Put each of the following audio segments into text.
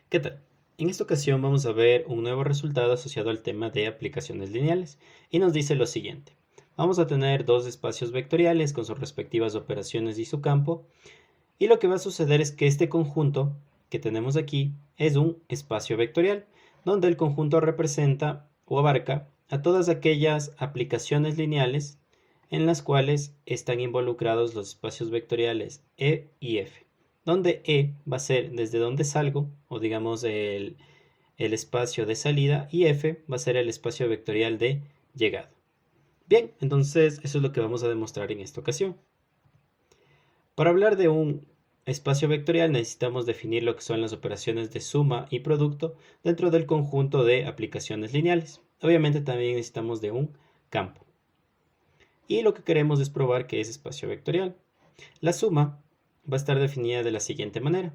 ¿Qué tal? En esta ocasión vamos a ver un nuevo resultado asociado al tema de aplicaciones lineales y nos dice lo siguiente. Vamos a tener dos espacios vectoriales con sus respectivas operaciones y su campo, y lo que va a suceder es que este conjunto que tenemos aquí es un espacio vectorial, donde el conjunto representa o abarca a todas aquellas aplicaciones lineales en las cuales están involucrados los espacios vectoriales E y F, donde E va a ser desde donde salgo, o digamos el espacio de salida, y F va a ser el espacio vectorial de llegada. Bien, entonces eso es lo que vamos a demostrar en esta ocasión. Para hablar de un espacio vectorial necesitamos definir lo que son las operaciones de suma y producto dentro del conjunto de aplicaciones lineales. Obviamente también necesitamos de un campo. Y lo que queremos es probar que es espacio vectorial. La suma va a estar definida de la siguiente manera.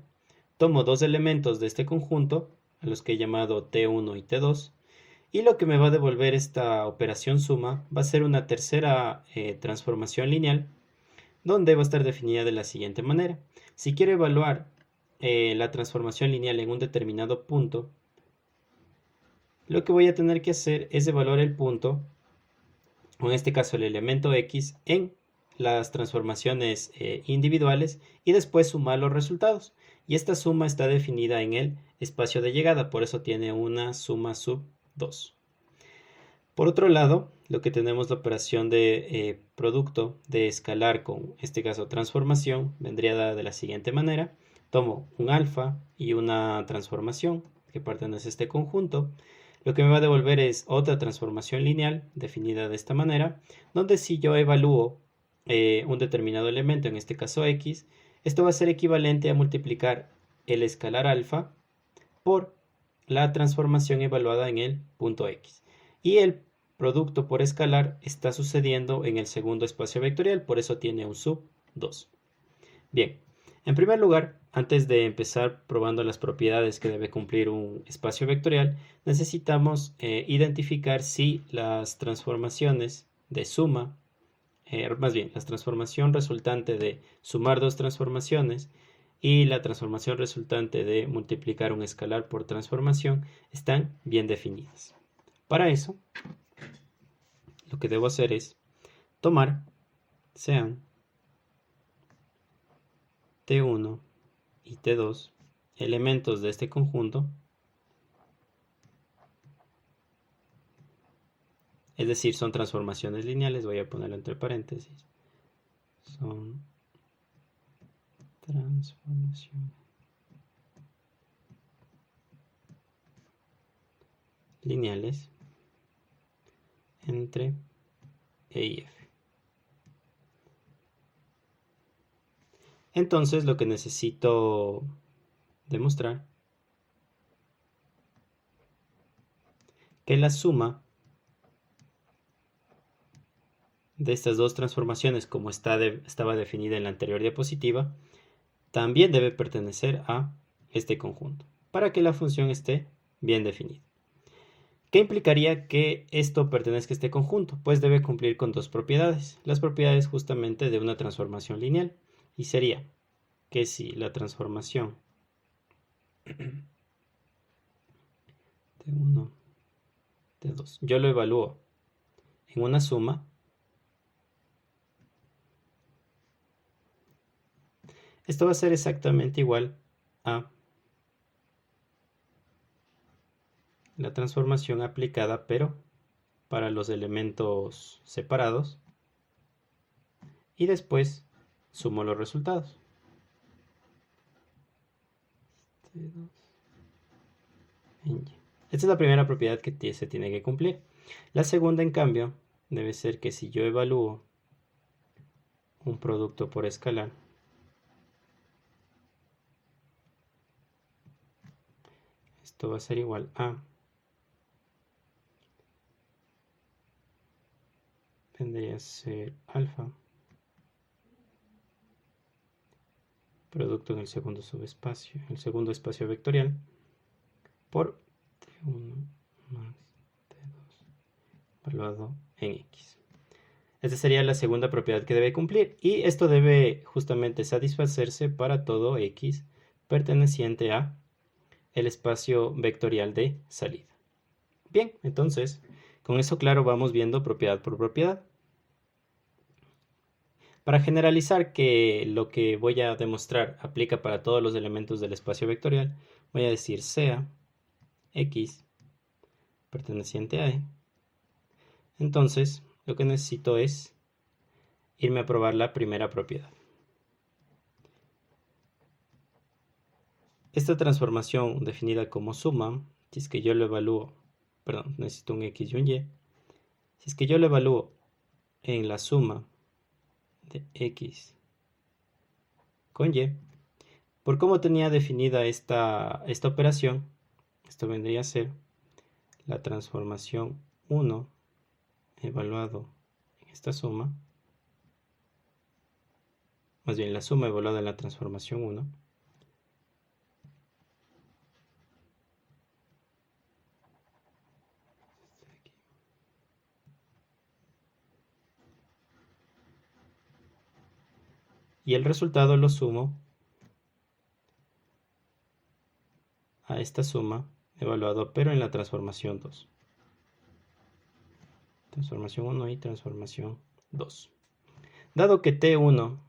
Tomo dos elementos de este conjunto, a los que he llamado T1 y T2, y lo que me va a devolver esta operación suma va a ser una tercera transformación lineal, donde va a estar definida de la siguiente manera. Si quiero evaluar la transformación lineal en un determinado punto, lo que voy a tener que hacer es evaluar el punto, o en este caso el elemento X, en las transformaciones individuales y después sumar los resultados. Y esta suma está definida en el espacio de llegada, por eso tiene una suma sub 2. Por otro lado, lo que tenemos la operación de producto de escalar con, este caso, transformación, vendría dada de la siguiente manera. Tomo un alfa y una transformación que pertenece a este conjunto. Lo que me va a devolver es otra transformación lineal definida de esta manera, donde si yo evalúo un determinado elemento, en este caso x, esto va a ser equivalente a multiplicar el escalar alfa por la transformación evaluada en el punto x. Y el producto por escalar está sucediendo en el segundo espacio vectorial, por eso tiene un sub 2. Bien, en primer lugar, antes de empezar probando las propiedades que debe cumplir un espacio vectorial, necesitamos identificar si las transformaciones de suma, más bien, la transformación resultante de sumar dos transformaciones y la transformación resultante de multiplicar un escalar por transformación están bien definidas. Para eso, lo que debo hacer es tomar sean T1 y T2 elementos de este conjunto, es decir, son transformaciones lineales, voy a ponerlo entre paréntesis, son transformaciones lineales entre E y F. Entonces lo que necesito demostrar que la suma de estas dos transformaciones, como estaba definida en la anterior diapositiva, también debe pertenecer a este conjunto, para que la función esté bien definida. ¿Qué implicaría que esto pertenezca a este conjunto? Pues debe cumplir con dos propiedades, las propiedades justamente de una transformación lineal, y sería que si la transformación T1, T2, yo lo evalúo en una suma, esto va a ser exactamente igual a la transformación aplicada, pero para los elementos separados, y después sumo los resultados. Esta es la primera propiedad que se tiene que cumplir. La segunda, en cambio, debe ser que si yo evalúo un producto por escalar, esto va a ser igual a, vendría a ser alfa, producto en el segundo subespacio, el segundo espacio vectorial, por T1 más T2 evaluado en X. Esta sería la segunda propiedad que debe cumplir, y esto debe justamente satisfacerse para todo X perteneciente a el espacio vectorial de salida. Bien, entonces, con eso claro vamos viendo propiedad por propiedad. Para generalizar que lo que voy a demostrar aplica para todos los elementos del espacio vectorial, voy a decir sea X perteneciente a E. Entonces, lo que necesito es irme a probar la primera propiedad. Esta transformación definida como suma, si es que yo lo evalúo, perdón, necesito un X y un Y. Si es que yo lo evalúo en la suma de X con Y, por cómo tenía definida esta operación, esto vendría a ser la transformación 1 evaluado en esta suma, más bien la suma evaluada en la transformación 1, y el resultado lo sumo a esta suma evaluado pero en la transformación 2. Transformación 1 y transformación 2. Dado que T1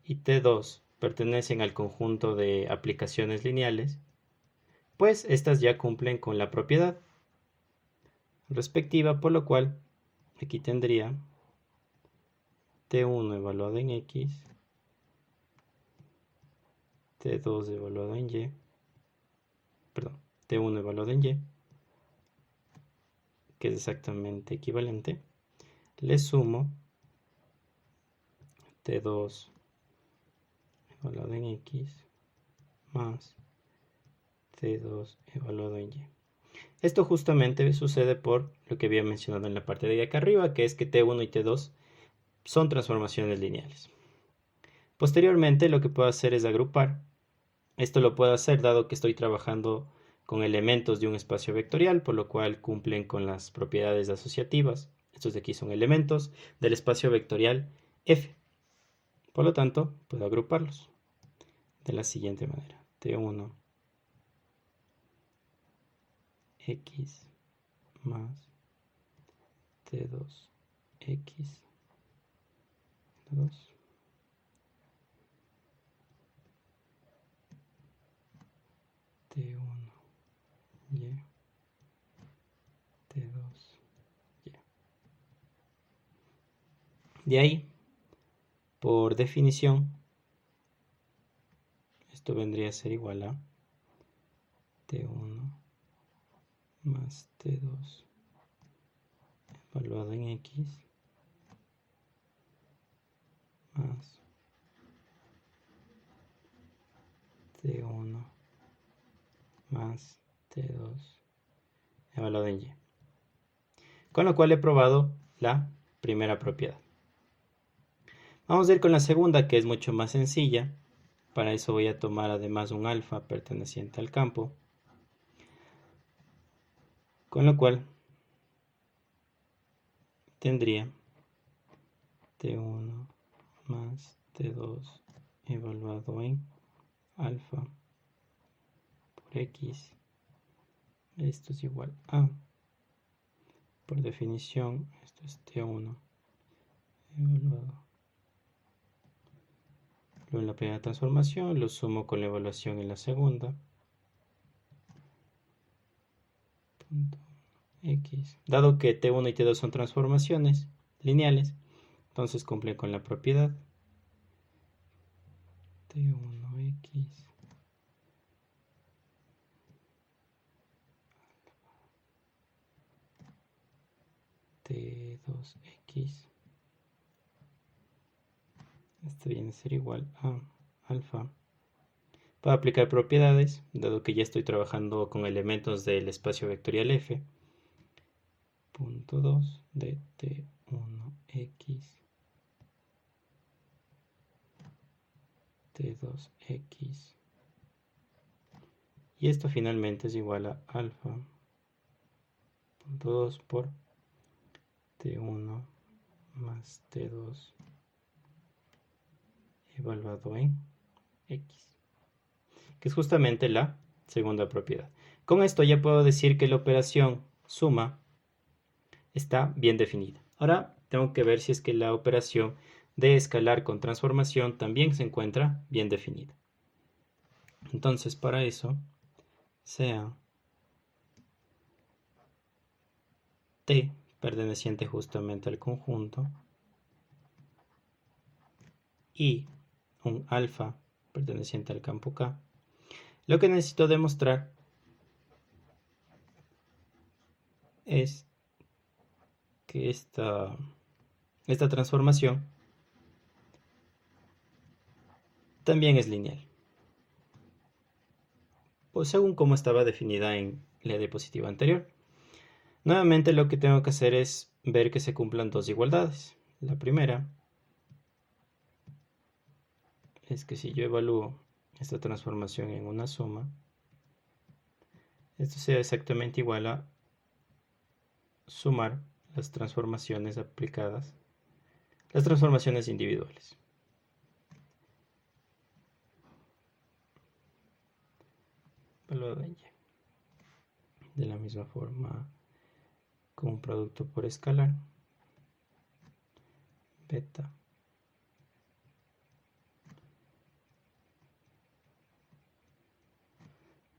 y T2 pertenecen al conjunto de aplicaciones lineales, pues estas ya cumplen con la propiedad respectiva, por lo cual aquí tendría T1 evaluado en X, T2 evaluado en Y, perdón, T1 evaluado en Y, que es exactamente equivalente, le sumo T2 evaluado en X más T2 evaluado en Y. Esto justamente sucede por lo que había mencionado en la parte de acá arriba, que es que T1 y T2 son transformaciones lineales. Posteriormente lo que puedo hacer es agrupar. Esto lo puedo hacer dado que estoy trabajando con elementos de un espacio vectorial, por lo cual cumplen con las propiedades asociativas. Estos de aquí son elementos del espacio vectorial F. Por lo tanto, puedo agruparlos de la siguiente manera. T1 X más T2 X 2 T1 Y T2 Y. De ahí, por definición, esto vendría a ser igual a T1 más T2 evaluado en X más T1 más T2 evaluado en Y. Con lo cual he probado la primera propiedad. Vamos a ir con la segunda, que es mucho más sencilla. Para eso voy a tomar además un alfa perteneciente al campo. Con lo cual tendría T1 más T2 evaluado en alfa por X. Esto es igual a, por definición, esto es T1 evaluado. Luego en la primera transformación lo sumo con la evaluación en la segunda. Punto X. Dado que T1 y T2 son transformaciones lineales, entonces cumplen con la propiedad. T1X T2X. Esto viene a ser igual a alfa. Para aplicar propiedades, dado que ya estoy trabajando con elementos del espacio vectorial F, punto 2 de T1X T2X, y esto finalmente es igual a alfa punto 2 por T1 más T2 evaluado en X. que es justamente la segunda propiedad. Con esto ya puedo decir que la operación suma está bien definida. Ahora tengo que ver si es que la operación de escalar con transformación también se encuentra bien definida. Entonces, para eso, sea T perteneciente justamente al conjunto y un alfa perteneciente al campo K, lo que necesito demostrar es que esta transformación también es lineal, pues según como estaba definida en la diapositiva anterior. Nuevamente lo que tengo que hacer es ver que se cumplan dos igualdades. La primera es que si yo evalúo esta transformación en una suma, esto sea exactamente igual a sumar las transformaciones aplicadas, las transformaciones individuales. Evaluado en Y. De la misma forma, con un producto por escalar, beta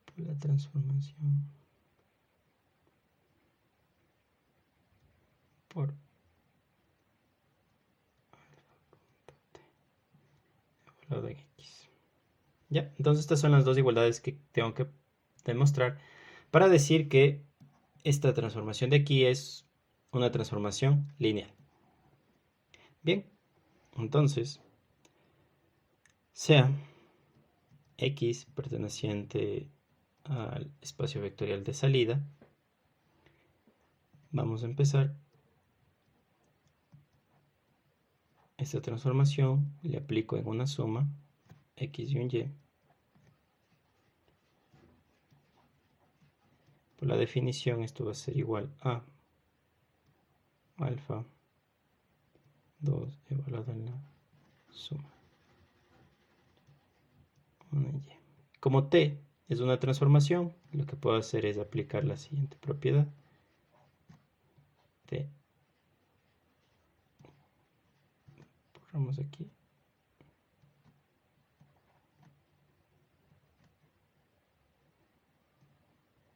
por la transformación por evaluado en X. Ya, entonces estas son las dos igualdades que tengo que demostrar para decir que esta transformación de aquí es una transformación lineal. Bien, entonces, sea X perteneciente al espacio vectorial de salida, vamos a empezar esta transformación, le aplico en una suma X y un Y. Por la definición esto va a ser igual a alfa 2 evaluado en la suma 1 y. Como T es una transformación, lo que puedo hacer es aplicar la siguiente propiedad. T. Borramos aquí.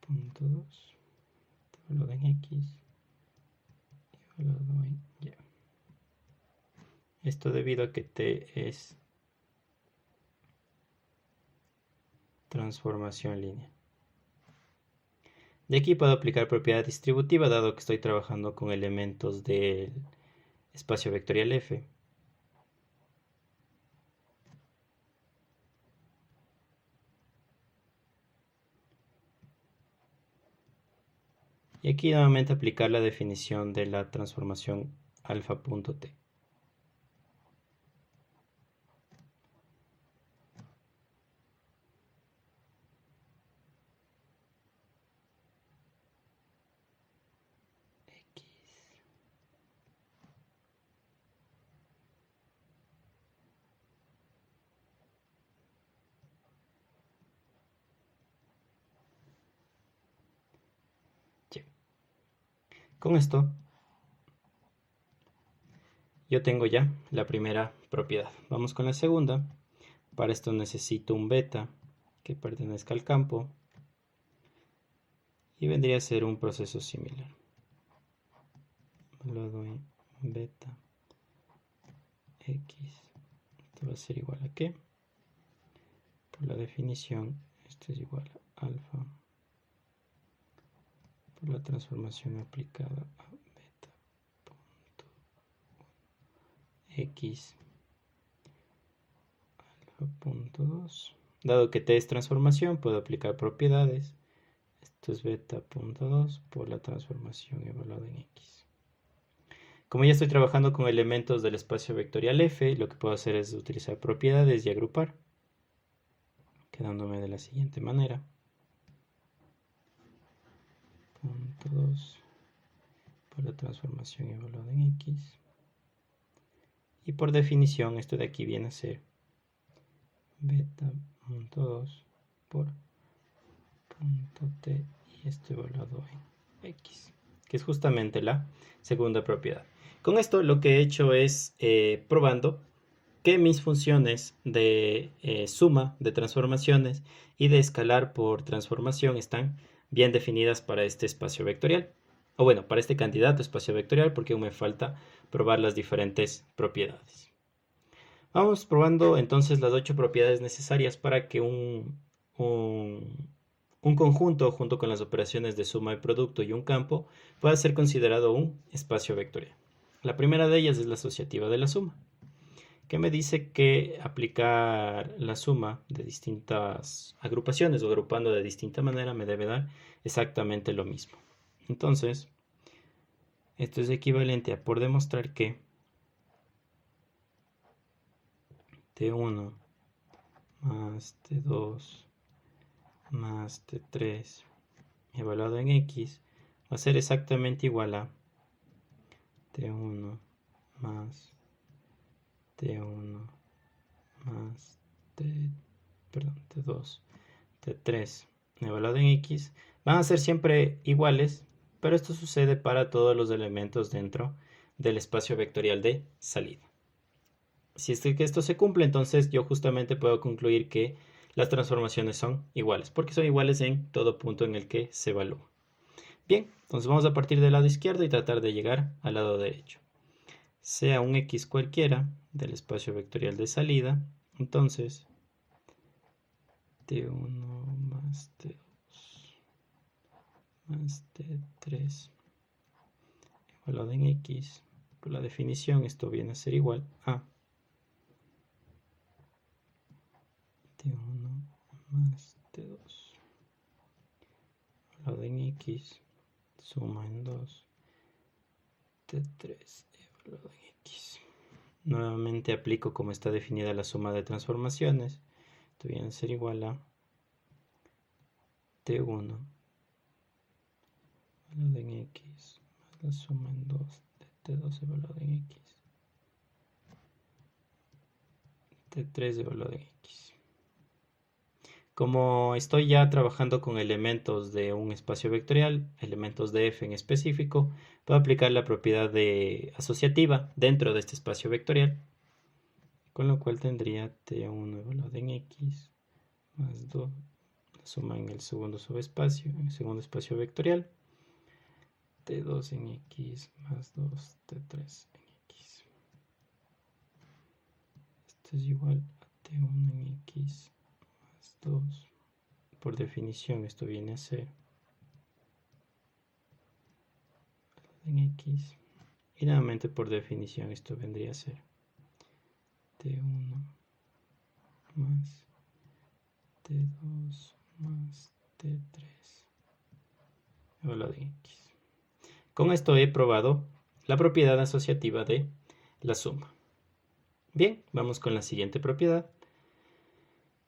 Punto 2. Evaluado en X. Evaluado en Y. Esto debido a que T es transformación lineal. De aquí puedo aplicar propiedad distributiva dado que estoy trabajando con elementos del espacio vectorial F. Y aquí nuevamente aplicar la definición de la transformación alfa.t. Con esto yo tengo ya la primera propiedad. Vamos con la segunda. Para esto necesito un beta que pertenezca al campo y vendría a ser un proceso similar. Lo doy beta x. Esto va a ser igual a qué? Por la definición, esto es igual a alfa por la transformación aplicada a beta punto x alfa punto 2. Dado que t es transformación, puedo aplicar propiedades. Esto es beta punto 2 por la transformación evaluada en x. Como ya estoy trabajando con elementos del espacio vectorial F, lo que puedo hacer es utilizar propiedades y agrupar, quedándome de la siguiente manera. Punto 2 por la transformación evaluada en x. Y por definición, esto de aquí viene a ser beta punto 2 por punto t y esto evaluado en x, que es justamente la segunda propiedad. Con esto lo que he hecho es probando que mis funciones de suma de transformaciones y de escalar por transformación están bien definidas para este espacio vectorial. O bueno, para este candidato espacio vectorial, porque aún me falta probar las diferentes propiedades. Vamos probando entonces las 8 propiedades necesarias para que un conjunto junto con las operaciones de suma de producto y un campo pueda ser considerado un espacio vectorial. La primera de ellas es la asociativa de la suma, que me dice que aplicar la suma de distintas agrupaciones o agrupando de distinta manera me debe dar exactamente lo mismo. Entonces, esto es equivalente a por demostrar que T1 más T2 más T3 evaluado en X va a ser exactamente igual a T1 más T1 más T2 T3 evaluado en X van a ser siempre iguales, pero esto sucede para todos los elementos dentro del espacio vectorial de salida. Si es que esto se cumple, entonces yo justamente puedo concluir que las transformaciones son iguales, porque son iguales en todo punto en el que se evalúa. Bien, entonces vamos a partir del lado izquierdo y tratar de llegar al lado derecho. Sea un X cualquiera del espacio vectorial de salida, entonces T1 más T2 más T3 evaluado en X, por la definición esto viene a ser igual a T1 más T2 evaluado en X, suma en 2, T3 evaluado en X. Nuevamente aplico como está definida la suma de transformaciones. Esto viene a ser igual a T1 evaluado en X más la suma en 2 de T2 evaluado en X, T3 evaluado en X. Como estoy ya trabajando con elementos de un espacio vectorial, elementos de F en específico, puedo aplicar la propiedad de asociativa dentro de este espacio vectorial, con lo cual tendría T1 evaluado en X más 2, la suma en el segundo subespacio, en el segundo espacio vectorial, T2 en X más 2, T3 en X. Esto es igual a T1 en X más 2. Por definición esto viene a ser en X. Y nuevamente por definición esto vendría a ser T1 más T2 más T3 evaluado en X. Con esto he probado la propiedad asociativa de la suma. Bien, vamos con la siguiente propiedad,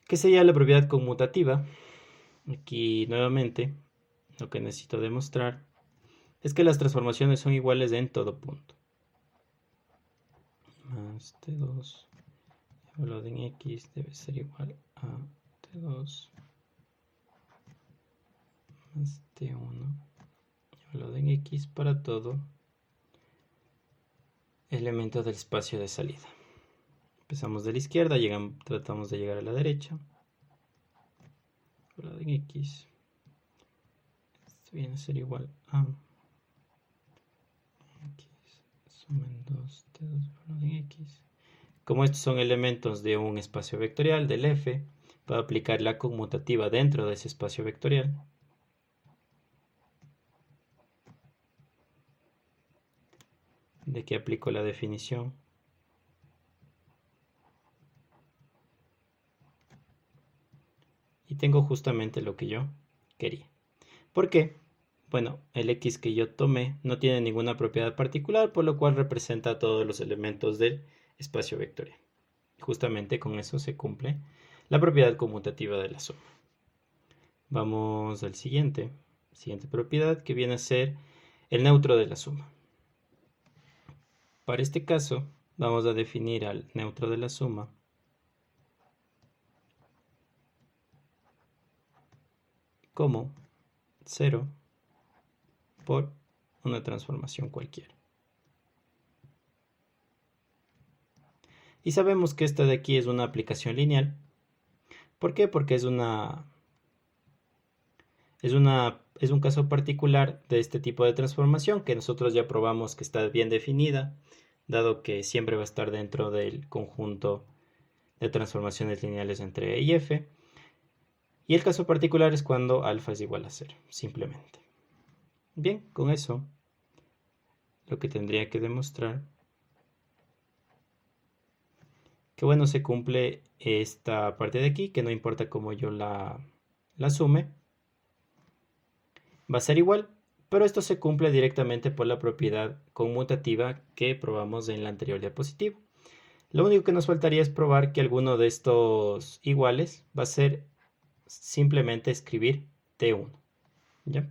que sería la propiedad conmutativa. Aquí nuevamente lo que necesito demostrar es que las transformaciones son iguales en todo punto. Más T2 evaluado en X debe ser igual a T2 más T1 evaluado en X para todo elemento del espacio de salida. Empezamos de la izquierda, tratamos de llegar a la derecha. Evaluado en X. Esto viene a ser igual a X suma en 2 T2 evaluado en X. Como estos son elementos de un espacio vectorial del F, puedo aplicar la conmutativa dentro de ese espacio vectorial. De que aplico la definición. Y tengo justamente lo que yo quería. ¿Por qué? Bueno, el X que yo tomé no tiene ninguna propiedad particular, por lo cual representa todos los elementos del espacio vectorial. Justamente con eso se cumple la propiedad conmutativa de la suma. Vamos al siguiente propiedad, que viene a ser el neutro de la suma. Para este caso vamos a definir al neutro de la suma como 0 por una transformación cualquiera. Y sabemos que esta de aquí es una aplicación lineal. ¿Por qué? Porque es un caso particular de este tipo de transformación que nosotros ya probamos que está bien definida, dado que siempre va a estar dentro del conjunto de transformaciones lineales entre E y F. Y el caso particular es cuando alfa es igual a 0, simplemente. Bien, con eso lo que tendría que demostrar que bueno, se cumple esta parte de aquí, que no importa cómo yo la sume, va a ser igual, pero esto se cumple directamente por la propiedad conmutativa que probamos en la anterior diapositiva. Lo único que nos faltaría es probar que alguno de estos iguales va a ser simplemente escribir T1, ¿ya?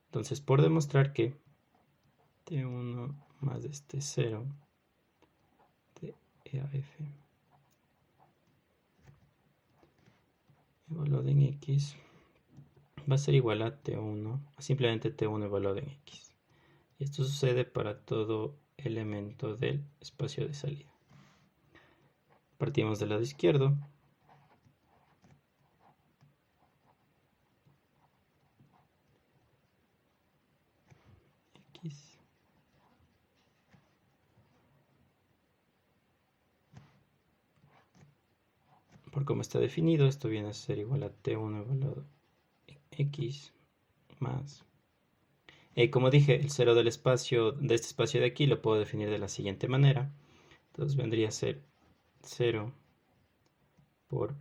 Entonces, por demostrar que T1 más este 0 de E a F evaluado en X va a ser igual a T1, simplemente T1 evaluado en X. Y esto sucede para todo elemento del espacio de salida. Partimos del lado izquierdo. X. Por cómo está definido, esto viene a ser igual a T1 evaluado en X más. Como dije, el 0 del espacio, de este espacio de aquí, lo puedo definir de la siguiente manera. Entonces vendría a ser 0 por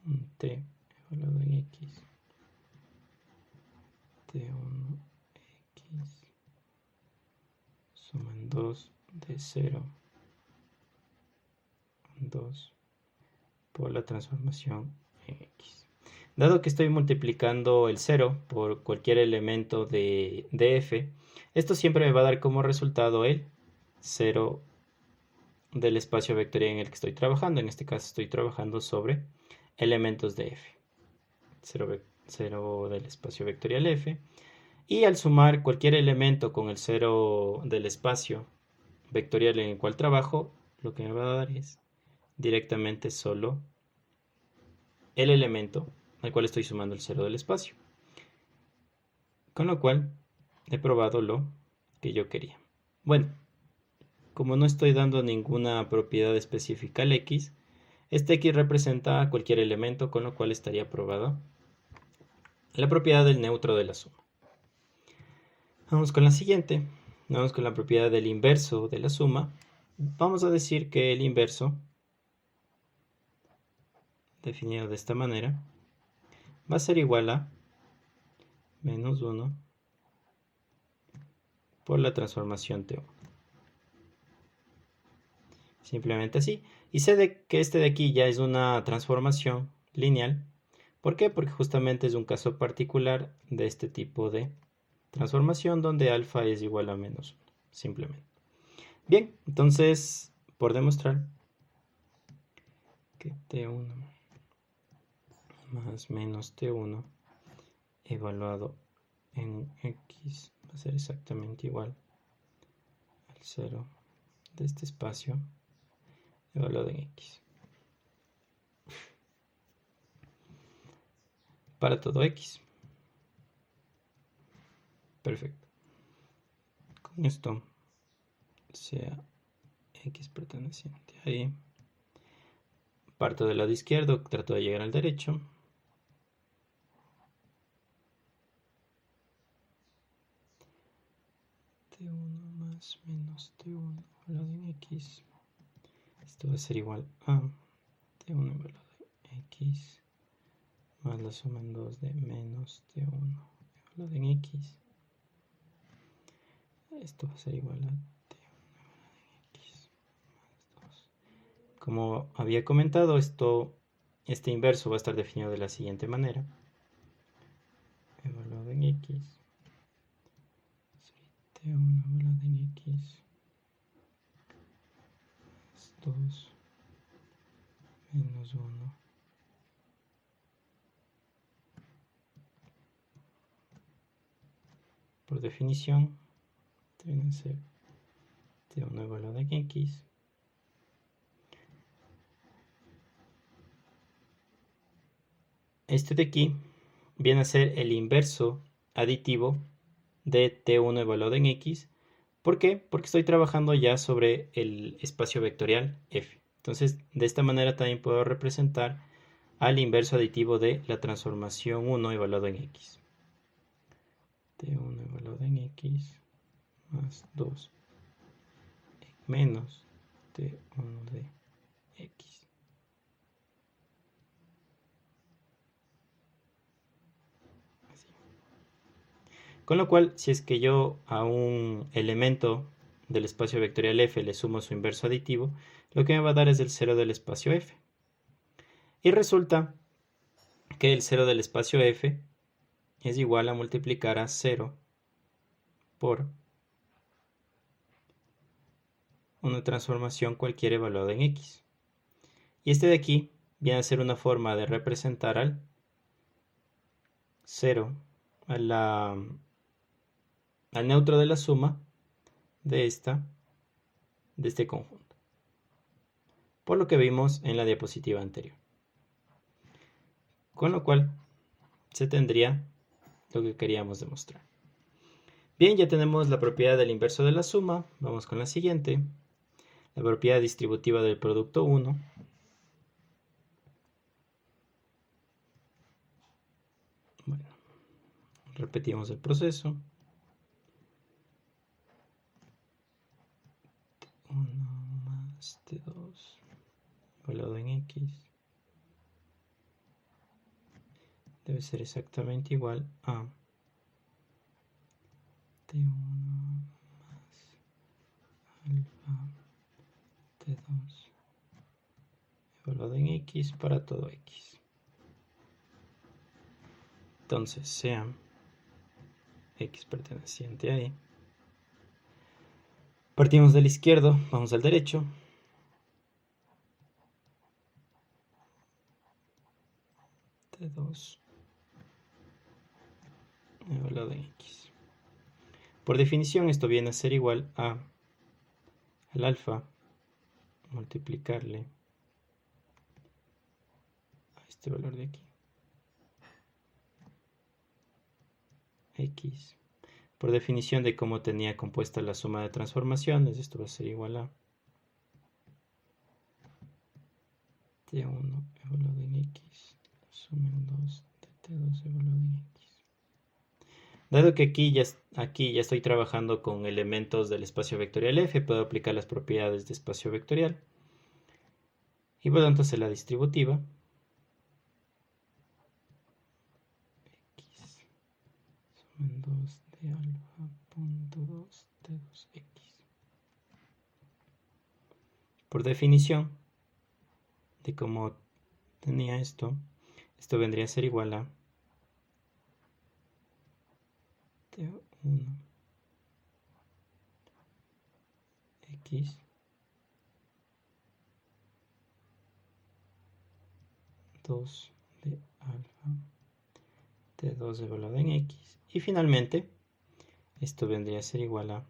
un T evaluado en X. T1 X suman 2 de 0 2 por la transformación en X. Dado que estoy multiplicando el 0 por cualquier elemento de f, esto siempre me va a dar como resultado el 0 del espacio vectorial en el que estoy trabajando. En este caso estoy trabajando sobre elementos de f. 0 del espacio vectorial f. Y al sumar cualquier elemento con el 0 del espacio vectorial en el cual trabajo, lo que me va a dar es directamente solo el elemento al cual estoy sumando el 0 del espacio. Con lo cual he probado lo que yo quería. Bueno, como no estoy dando ninguna propiedad específica al x, este x representa cualquier elemento, con lo cual estaría probado la propiedad del neutro de la suma. Vamos con la siguiente. Vamos con la propiedad del inverso de la suma. Vamos a decir que el inverso, definido de esta manera, va a ser igual a menos 1 por la transformación T1. Simplemente así. Y sé que este de aquí ya es una transformación lineal. ¿Por qué? Porque justamente es un caso particular de este tipo de transformación donde alfa es igual a menos 1, simplemente. Bien, entonces, por demostrar que T1 más menos T1 evaluado en X va a ser exactamente igual al 0 de este espacio evaluado en X. Para todo X. Perfecto. Con esto sea X perteneciente ahí. Parto del lado izquierdo, trato de llegar al derecho. T1 más menos T1 evaluado en X. Esto va a ser igual a T1 evaluado en X más la suma en 2 de menos T1 evaluado en X. Esto va a ser igual a T1 evaluado en X más 2. Como había comentado, este inverso va a estar definido de la siguiente manera. Evaluado en X. T1 evaluado en X. Más 2 menos 1 por definición, deben ser T1 evaluado en X. Este de aquí viene a ser el inverso aditivo de T1 evaluado en X. ¿Por qué? Porque estoy trabajando ya sobre el espacio vectorial F. Entonces, de esta manera también puedo representar al inverso aditivo de la transformación 1 evaluado en X. T1 evaluado en X más 2 menos T1 de X. Así. Con lo cual, si es que yo a un elemento del espacio vectorial F le sumo su inverso aditivo, lo que me va a dar es el 0 del espacio F. Y resulta que el 0 del espacio F es igual a multiplicar a 0 por una transformación cualquiera evaluada en X. Y este de aquí viene a ser una forma de representar al 0, al neutro de la suma de este conjunto. Por lo que vimos en la diapositiva anterior. Con lo cual se tendría lo que queríamos demostrar. Bien, ya tenemos la propiedad del inverso de la suma. Vamos con la siguiente. La propiedad distributiva del producto 1. Bueno, repetimos el proceso. T1 más T2 evaluado en X debe ser exactamente igual a T1 más alfa T2 evaluado en X para todo X. Entonces, sea X perteneciente a Y. Partimos del izquierdo, vamos al derecho. T2 evaluado en X. Por definición, esto viene a ser igual a al alfa multiplicarle a este valor de aquí. X. Por definición de cómo tenía compuesta la suma de transformaciones, esto va a ser igual a T1 evaluado en X, sumen 2 de T2 evaluado en X. Dado que aquí ya estoy trabajando con elementos del espacio vectorial F, puedo aplicar las propiedades de espacio vectorial. Y por lo tanto hacer la distributiva. X sumen 2 de alfa punto 2 T2X. Por definición de cómo tenía esto vendría a ser igual a T1 X dos de alfa T2 evaluado en X. Y finalmente, esto vendría a ser igual a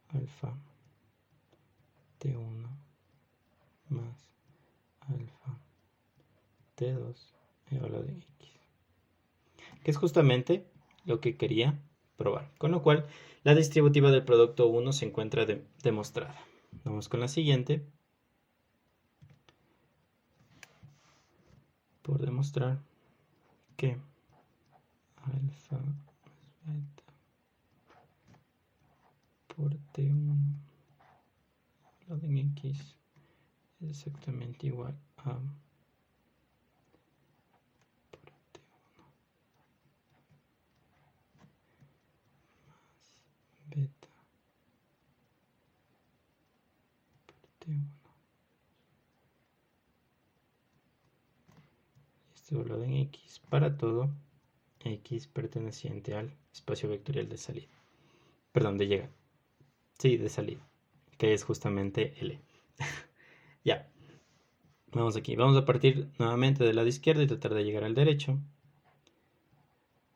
alfa T1 más alfa T2 evaluado en X. Que es justamente lo que quería probar. Con lo cual, la distributiva del producto 1 se encuentra demostrada. Vamos con la siguiente. Por demostrar que alfa más beta por T1 evaluado en X es exactamente igual a beta por T1. Este evaluado en X para todo X perteneciente al espacio vectorial de salida. Perdón, de llegada. Sí, de salida. Que es justamente L. Ya. Vamos aquí. Vamos a partir nuevamente del lado izquierdo y tratar de llegar al derecho.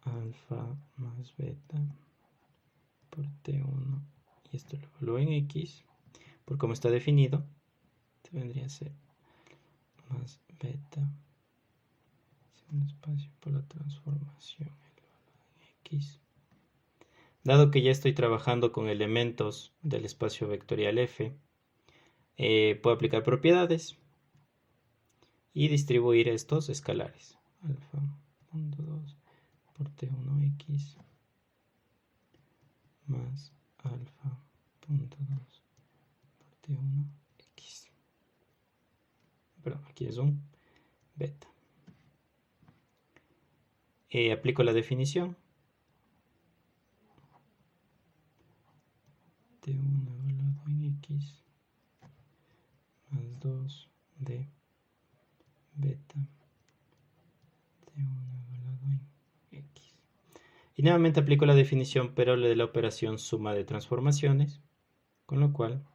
alfa más beta por T1, y esto lo evalúo en X, por cómo está definido, esto vendría a ser más beta, un espacio por la transformación en X. Dado que ya estoy trabajando con elementos del espacio vectorial F, puedo aplicar propiedades y distribuir estos escalares. Alfa 2 por T1X más alfa 2 por T1X. Perdón, aquí es un beta. Aplico la definición. T1 evaluado en X más 2 de beta T1 evaluado en X. Y nuevamente aplico la definición, pero le doy la operación suma de transformaciones, con lo cual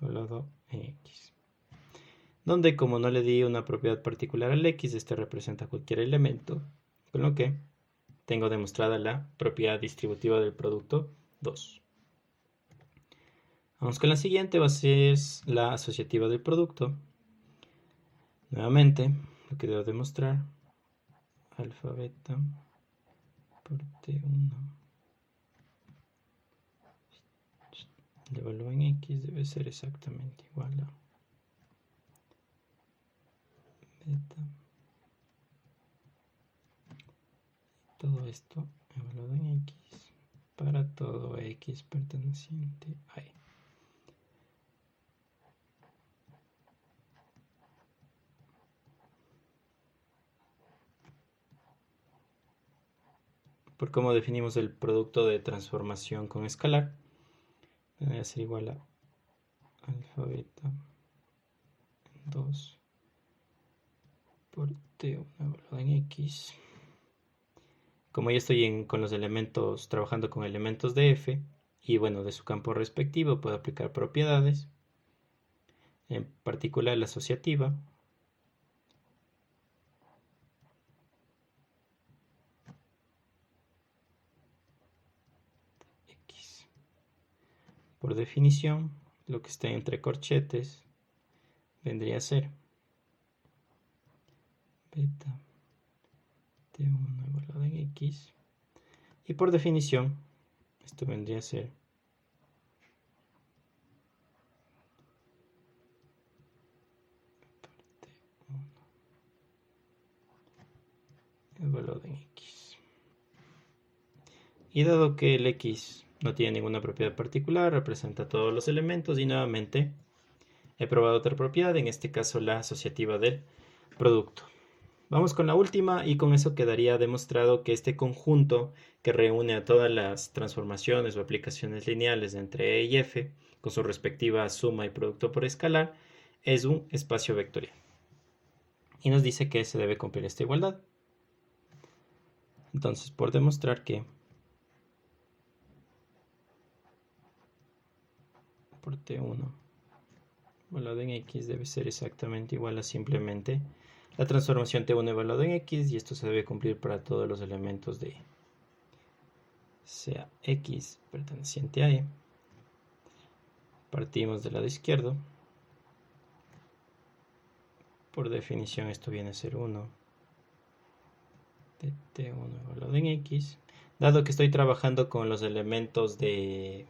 evaluado en X. Donde, como no le di una propiedad particular al X, este representa cualquier elemento, con lo que tengo demostrada la propiedad distributiva del producto 2. Vamos con la siguiente, va a ser la asociativa del producto. Nuevamente, lo que debo demostrar, alfa beta por T1 de valor en X debe ser exactamente igual a beta. Todo esto evaluado en X para todo X perteneciente a E. Por cómo definimos el producto de transformación con escalar, debe ser igual a alfa beta 2 por T1 evaluado en X. Como ya estoy con los elementos, trabajando con elementos de F, y bueno, de su campo respectivo, puedo aplicar propiedades, en particular la asociativa. X. Por definición, lo que está entre corchetes vendría a ser beta T1 evaluado en X, y por definición esto vendría a ser T1 evaluado en X. Y dado que el X no tiene ninguna propiedad particular, representa todos los elementos, y nuevamente he probado otra propiedad, en este caso la asociativa del producto. Vamos con la última, y con eso quedaría demostrado que este conjunto que reúne a todas las transformaciones o aplicaciones lineales entre E y F con su respectiva suma y producto por escalar es un espacio vectorial. Y nos dice que se debe cumplir esta igualdad. Entonces, por demostrar que por T1 evaluado en X debe ser exactamente igual a simplemente la transformación T1 evaluado en X, y esto se debe cumplir para todos los elementos de sea X perteneciente a E. Partimos del lado izquierdo. Por definición esto viene a ser 1 de T1 evaluado en X. Dado que estoy trabajando con los elementos de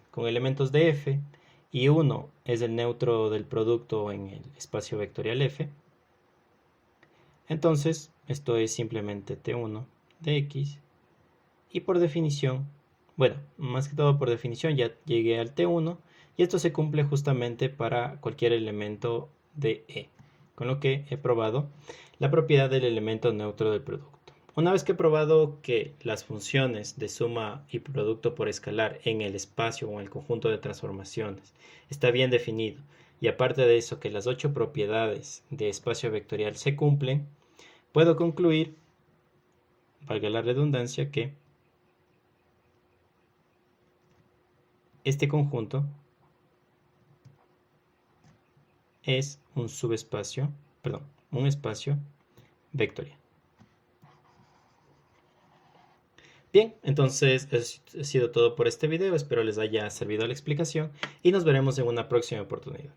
F, y 1 es el neutro del producto en el espacio vectorial F, entonces esto es simplemente T1 de X, y por definición, bueno, más que todo por definición ya llegué al T1, y esto se cumple justamente para cualquier elemento de E, con lo que he probado la propiedad del elemento neutro del producto. Una vez que he probado que las funciones de suma y producto por escalar en el espacio o en el conjunto de transformaciones está bien definido, y aparte de eso que las 8 propiedades de espacio vectorial se cumplen, puedo concluir, valga la redundancia, que este conjunto es un subespacio, perdón, un espacio vectorial. Bien, entonces eso ha sido todo por este video, espero les haya servido la explicación y nos veremos en una próxima oportunidad.